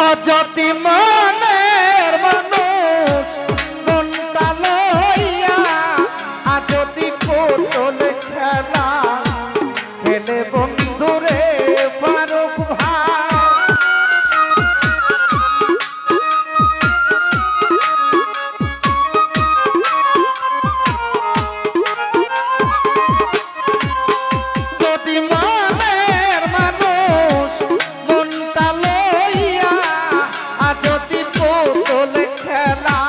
অযতি মনের মানুষ মনটা লইয়া যদি পুতুল খেলা খেলে বন্ধুরে ফারুক ভাই যদি মনের মানুষ মনটা লইয়া যদি পুতুল খেলা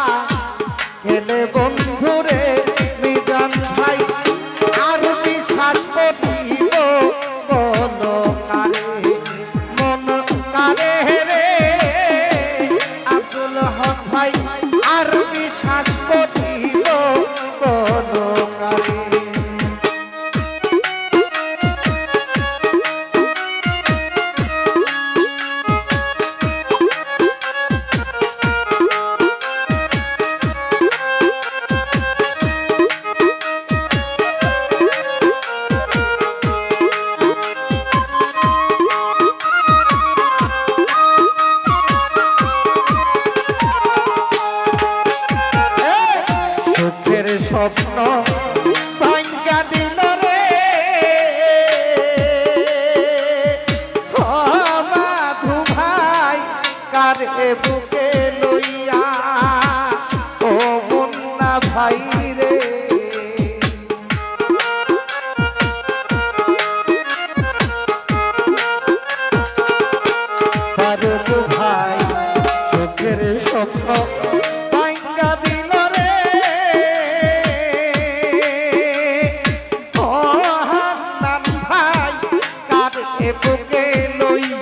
খেলে বন্ধুরে মিজান ভাই আর বিশ্বাস করিব মন কারে রে আব্দুল হক ভাই আর বিশ্বাস করিব মন কারে স্বপ্ন ভাঙ্গা দিল রে মাধু ভাই কারে বুকে লইয়া ও মুন্না ভাই রে ফারুক ভাই চোখের স্বপ্ন ভাঙ্গা দিল রে বুকে লইয়া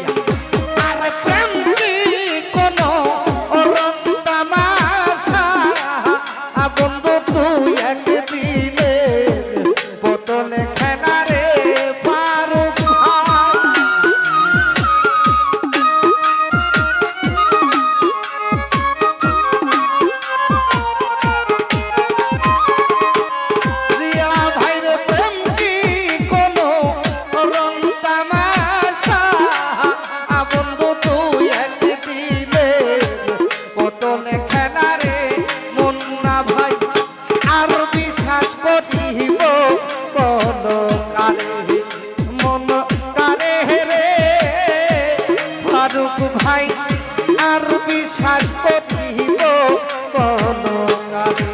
আর প্রেম কি কোন রং তামাশা বন্ধু তুই এক দিলে বোতলে খেলা রে ফারুক ভাই রিয়া ভাই রে প্রেম কি কোন রং তামাশা বন্ধু তুই এক দিলে বোতলে খেলা রে মুন্না ভাই আর বিশ্বাস করিব মন কারে রে ফারুক ভাই আর বিশ্বাস করিব মন কারে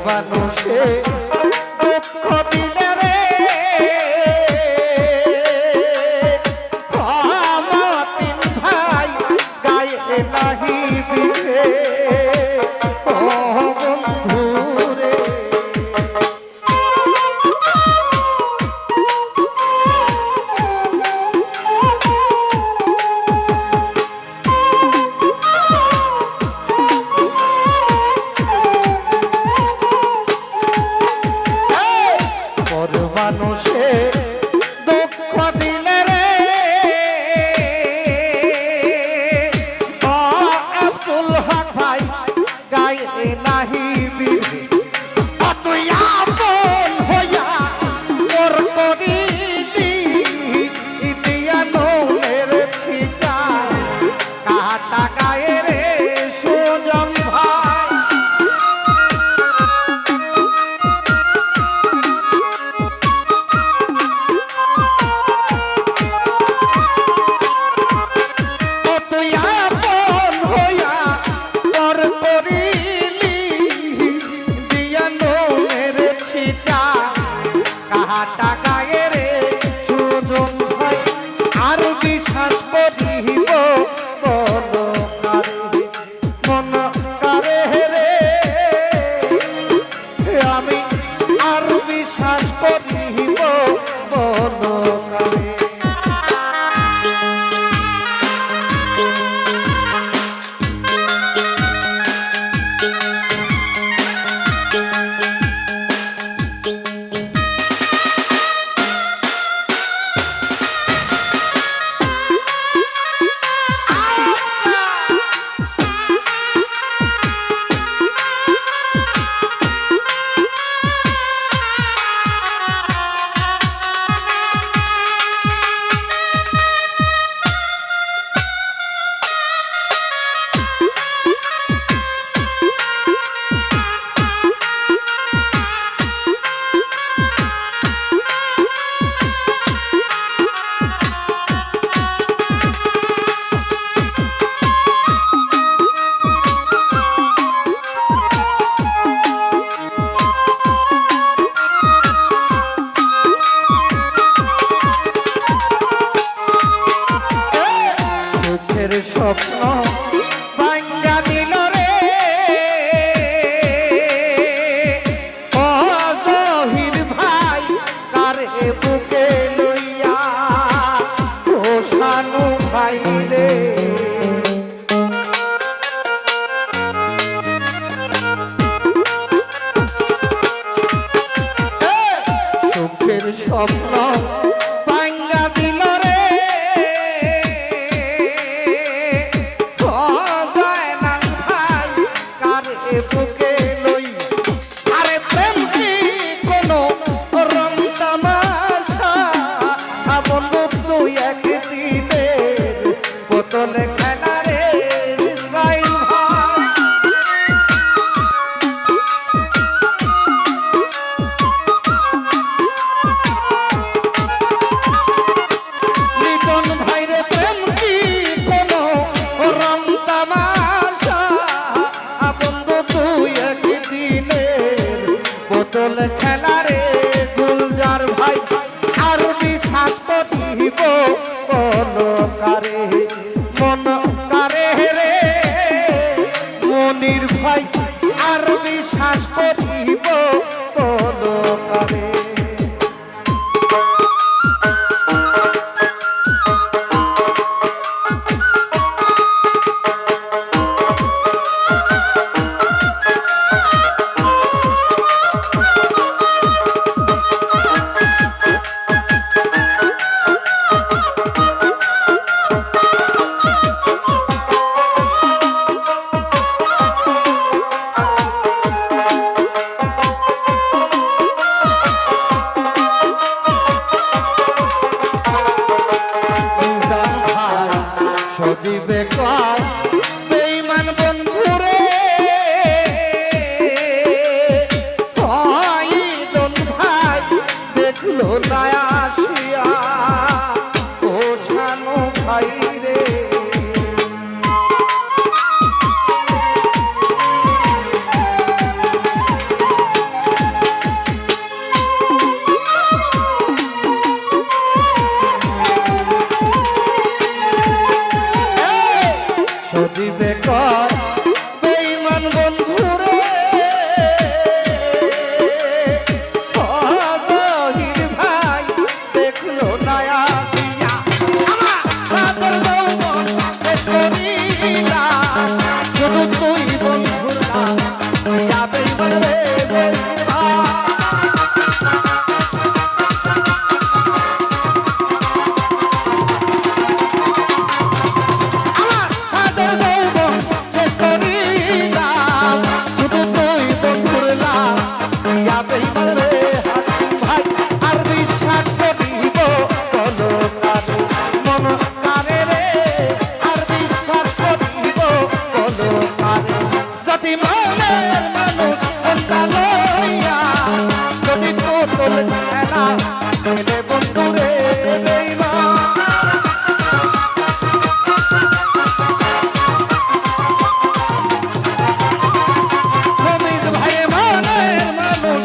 মানুষে দুঃখ দিলে রে তিন ভাই গায়ে নাহি বিধে ও বন্ধু রে মানুষে দুঃখ দিলে রে আব্দুল হক ভাই গায়ে নাহি বিধি তুই আপন হইয়া মোর করিলি দিয়া নৌনের ছিটা কাটা গায়ে রে সুজন ভাই আমি আর বিশ্বাস করিব বলকারে। স্বপ্ন ভাঙ্গা দিল রে ও জহির ভাই কারে বুকে লইয়া ও শানু ভাই রে। সুখের স্বপ্ন ভাঙ্গা দিল রে বুকে লই। আরে প্রেম কি কোনো রং তামাশা বন্ধু তুই একদিনের বোতলে খেলা রে ইসরাইল ভাই। লিটন ভাইরে প্রেম কি কোনো রং তামাশা বন্ধু তুই একদিনের বোতল খেলা রে গুলজার ভাই। আর বিশ্বাস করিব বলকারে মন কারে রে মনির ভাই। আর বিশ্বাস করিব বলকারে। সজীবে কয় বেঈমান বন্ধুরে দন ভাই দেখলো না আসিয়া ও শানু ভাই রে। সজীবে কয় বেঈমান বন্ধুরে জহির ভাই দেখলো না আসিয়া আমার সাদর যৌবন শেষ করিলাম শুধু তুই বন্ধুর নাম যাবেই বলবে জহির ভাই। ভাই মনের মানুষ